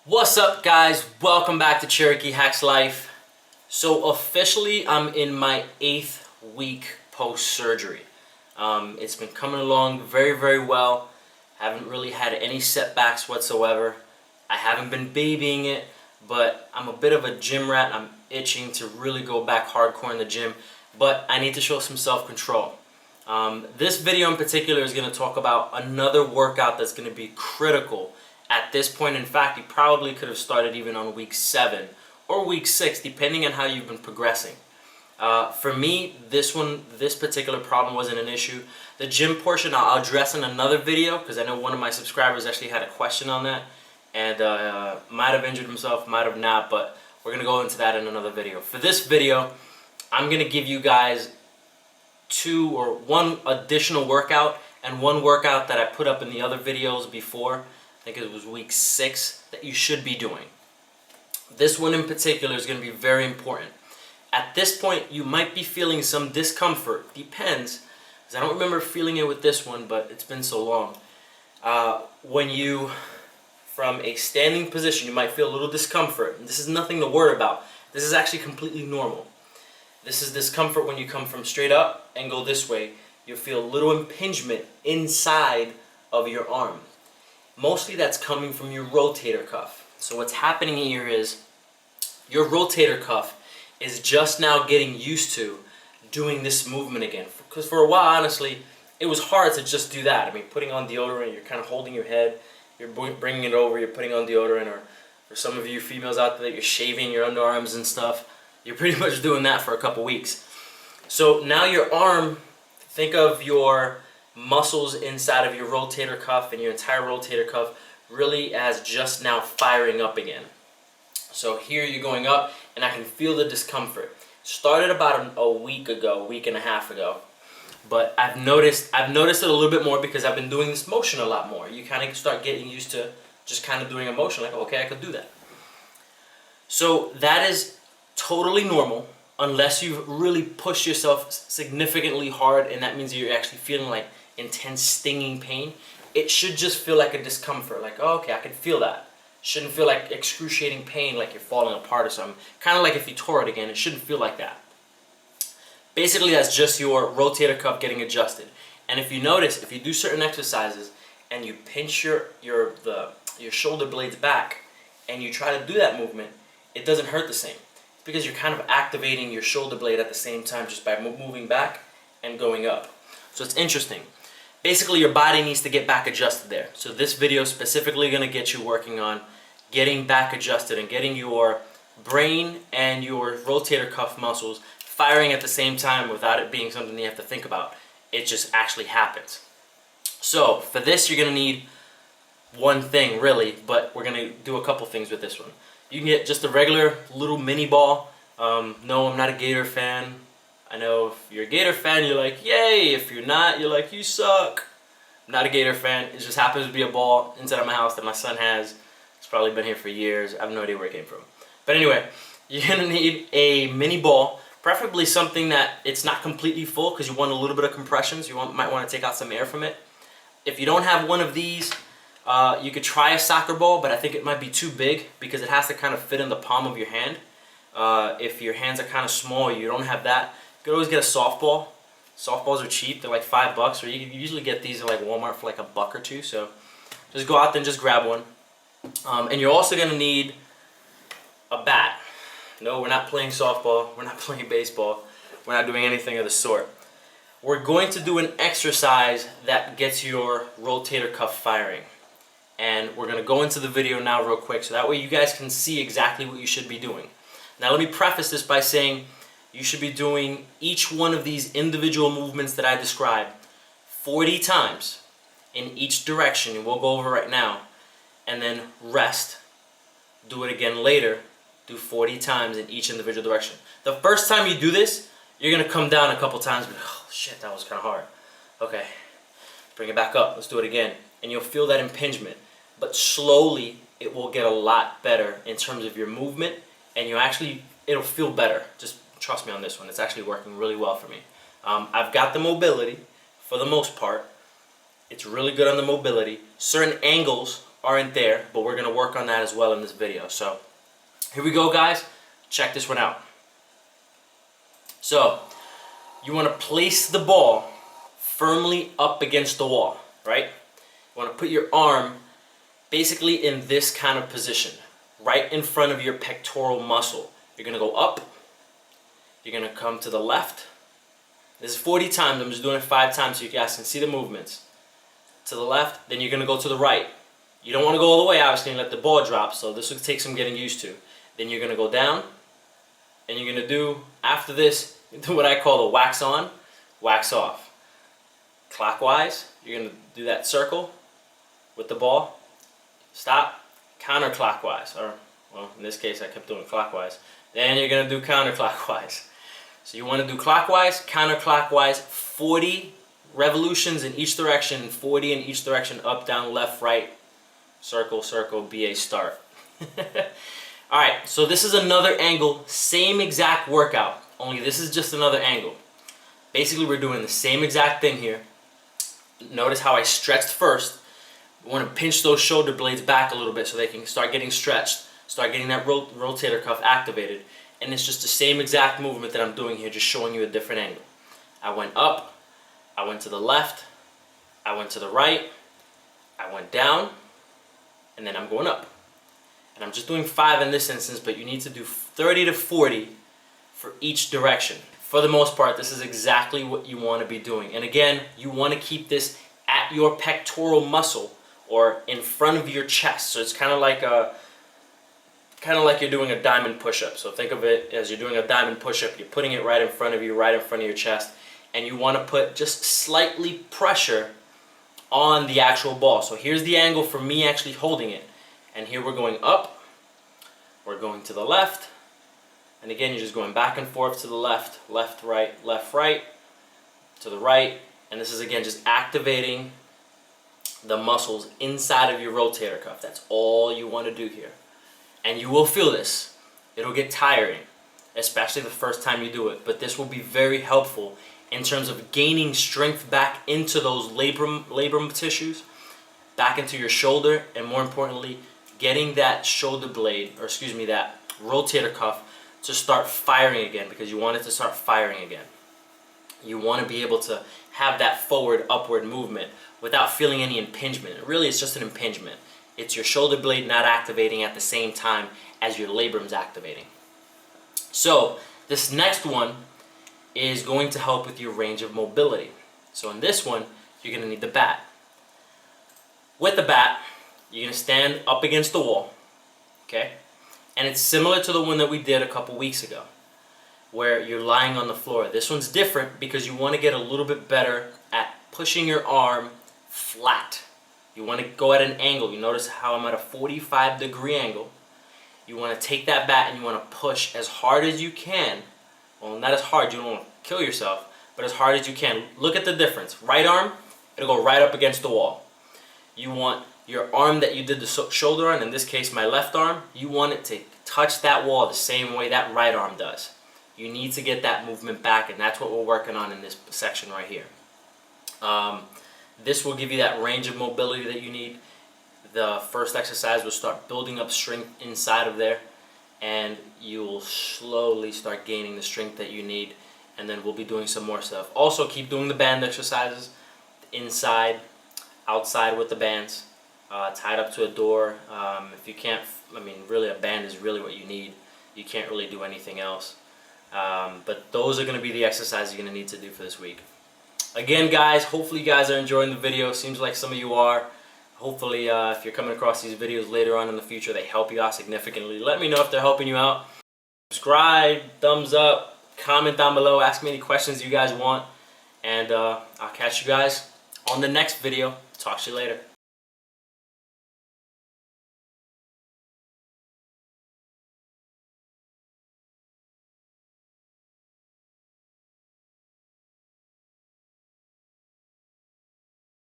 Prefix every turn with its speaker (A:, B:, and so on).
A: What's up, guys? Welcome back to Cherokee Hacks Life. So officially I'm in my 8th week post-surgery. It's been coming along very well. Haven't really had any setbacks whatsoever. I haven't been babying it, but I'm a bit of a gym rat. I'm itching to really go back hardcore in the gym, but I need to show some self-control. This video in particular is going to talk about another workout that's going to be critical at this point. In fact, you probably could have started even on week 7 or week 6, depending on how you've been progressing. For me, this particular problem wasn't an issue. The gym portion I'll address in another video, because I know one of my subscribers actually had a question on that, and might have injured himself, might have not, but we're going to go into that in another video. For this video, I'm going to give you guys one additional workout and one workout that I put up in the other videos before. I think it was week 6 that you should be doing. This one in particular is going to be very important. At this point, you might be feeling some discomfort. Depends, because I don't remember feeling it with this one, but it's been so long. When you, from a standing position, you might feel a little discomfort. And this is nothing to worry about. This is actually completely normal. This is discomfort when you come from straight up and go this way. You'll feel a little impingement inside of your arm. Mostly that's coming from your rotator cuff. So what's happening here is your rotator cuff is just now getting used to doing this movement again. Because for a while, honestly, it was hard to just do that. I mean, putting on deodorant, you're kind of holding your head, you're bringing it over, you're putting on deodorant, or for some of you females out there, you're shaving your underarms and stuff. You're pretty much doing that for a couple weeks. So now your arm, think of your muscles inside of your rotator cuff and your entire rotator cuff really as just now firing up again. So here you're going up, and I can feel the discomfort. Started about a week ago, week and a half ago, but I've noticed it a little bit more because I've been doing this motion a lot more. You kind of start getting used to just kind of doing a motion, like, okay, I could do that. So that is totally normal unless you've really pushed yourself significantly hard, and that means you're actually feeling like intense stinging pain. It should just feel like a discomfort, like, oh, okay, I can feel that. Shouldn't feel like excruciating pain, like you're falling apart or something. Kind of like if you tore it again, it shouldn't feel like that. Basically, that's just your rotator cuff getting adjusted. And if you notice, if you do certain exercises and you pinch your shoulder blades back and you try to do that movement, it doesn't hurt the same. It's because you're kind of activating your shoulder blade at the same time just by moving back and going up. So it's interesting. Basically, your body needs to get back adjusted there. So this video is specifically going to get you working on getting back adjusted and getting your brain and your rotator cuff muscles firing at the same time without it being something you have to think about. It just actually happens. So for this, you're going to need one thing really, but we're going to do a couple things with this one. You can get just a regular little mini ball. No, I'm not a Gator fan. I know if you're a Gator fan, you're like, yay. If you're not, you're like, you suck. I'm not a Gator fan. It just happens to be a ball inside of my house that my son has. It's probably been here for years. I have no idea where it came from. But anyway, you're going to need a mini ball, preferably something that it's not completely full because you want a little bit of compression. So you might want to take out some air from it. If you don't have one of these, you could try a soccer ball, but I think it might be too big because it has to kind of fit in the palm of your hand. If your hands are kind of small, you don't have that. You could always get a softball. Softballs are cheap. They're like $5, or you can usually get these at like Walmart for like $1 or $2. So just go out there and just grab one. And you're also going to need a bat. No, we're not playing softball. We're not playing baseball. We're not doing anything of the sort. We're going to do an exercise that gets your rotator cuff firing. And we're going to go into the video now real quick so that way you guys can see exactly what you should be doing. Now let me preface this by saying you should be doing each one of these individual movements that I described 40 times in each direction, and we'll go over right now, and then rest. Do it again later. Do 40 times in each individual direction. The first time you do this, you're going to come down a couple times, but oh shit, that was kind of hard. Okay, bring it back up. Let's do it again. And you'll feel that impingement. But slowly, it will get a lot better in terms of your movement, and it'll feel better. Just trust me on this one. It's actually working really well for me. I've got the mobility for the most part. It's really good on the mobility. Certain angles aren't there, but we're gonna work on that as well in this video. So here we go, guys. Check this one out. So you want to place the ball firmly up against the wall, right? You want to put your arm basically in this kind of position, right in front of your pectoral muscle. You're gonna go up, you're gonna come to the left. This is 40 times, I'm just doing it 5 times so you guys can see the movements. To the left, then you're gonna go to the right. You don't wanna go all the way, obviously, and let the ball drop, so this will take some getting used to. Then you're gonna go down, and you're gonna do, after this, do what I call the wax on, wax off. Clockwise, you're gonna do that circle with the ball. Stop, counterclockwise, or, well, in this case I kept doing it clockwise. Then you're gonna do counterclockwise. So you wanna do clockwise, counterclockwise, 40 revolutions in each direction, 40 in each direction, up, down, left, right, circle, circle, BA start. Alright, so this is another angle, same exact workout, only this is just another angle. Basically we're doing the same exact thing here. Notice how I stretched first. We want to pinch those shoulder blades back a little bit so they can start getting stretched, start getting that rotator cuff activated. And it's just the same exact movement that I'm doing here, just showing you a different angle. I went up, I went to the left, I went to the right, I went down, and then I'm going up. And I'm just doing 5 in this instance, but you need to do 30 to 40 for each direction. For the most part, this is exactly what you want to be doing. And again, you want to keep this at your pectoral muscle, or in front of your chest. So it's kind of like you're doing a diamond push-up. So think of it as you're doing a diamond push-up. You're putting it right in front of you, right in front of your chest, and you want to put just slightly pressure on the actual ball. So here's the angle for me actually holding it. And here we're going up, we're going to the left, and again you're just going back and forth to the left, left, right, to the right, and this is again just activating the muscles inside of your rotator cuff. That's all you want to do here. And you will feel this. It'll get tiring, especially the first time you do it, but this will be very helpful in terms of gaining strength back into those labrum tissues, back into your shoulder, and more importantly, getting that shoulder blade, or excuse me, that rotator cuff to start firing again, because you want it to start firing again. You want to be able to have that forward, upward movement without feeling any impingement. Really, it's just an impingement. It's your shoulder blade not activating at the same time as your labrum's activating. So this next one is going to help with your range of mobility. So in this one, you're going to need the bat. With the bat, you're going to stand up against the wall, okay? And it's similar to the one that we did a couple weeks ago, where you're lying on the floor. This one's different because you want to get a little bit better at pushing your arm flat. You want to go at an angle. You notice how I'm at a 45-degree angle. You want to take that bat and you want to push as hard as you can. Well, not as hard, you don't want to kill yourself, but as hard as you can. Look at the difference. Right arm, it'll go right up against the wall. You want your arm that you did the shoulder on, in this case my left arm, you want it to touch that wall the same way that right arm does. You need to get that movement back, and that's what we're working on in this section right here. This will give you that range of mobility that you need. The first exercise will start building up strength inside of there, and you will slowly start gaining the strength that you need, and then we'll be doing some more stuff. Also, keep doing the band exercises, inside, outside with the bands, tied up to a door. If you can't, I mean, really a band is really what you need. You can't really do anything else. But those are going to be the exercises you're going to need to do for this week. Again, guys, hopefully you guys are enjoying the video. Seems like some of you are. Hopefully, if you're coming across these videos later on in the future, they help you out significantly. Let me know if they're helping you out. Subscribe, thumbs up, comment down below, ask me any questions you guys want, and I'll catch you guys on the next video. Talk to you later.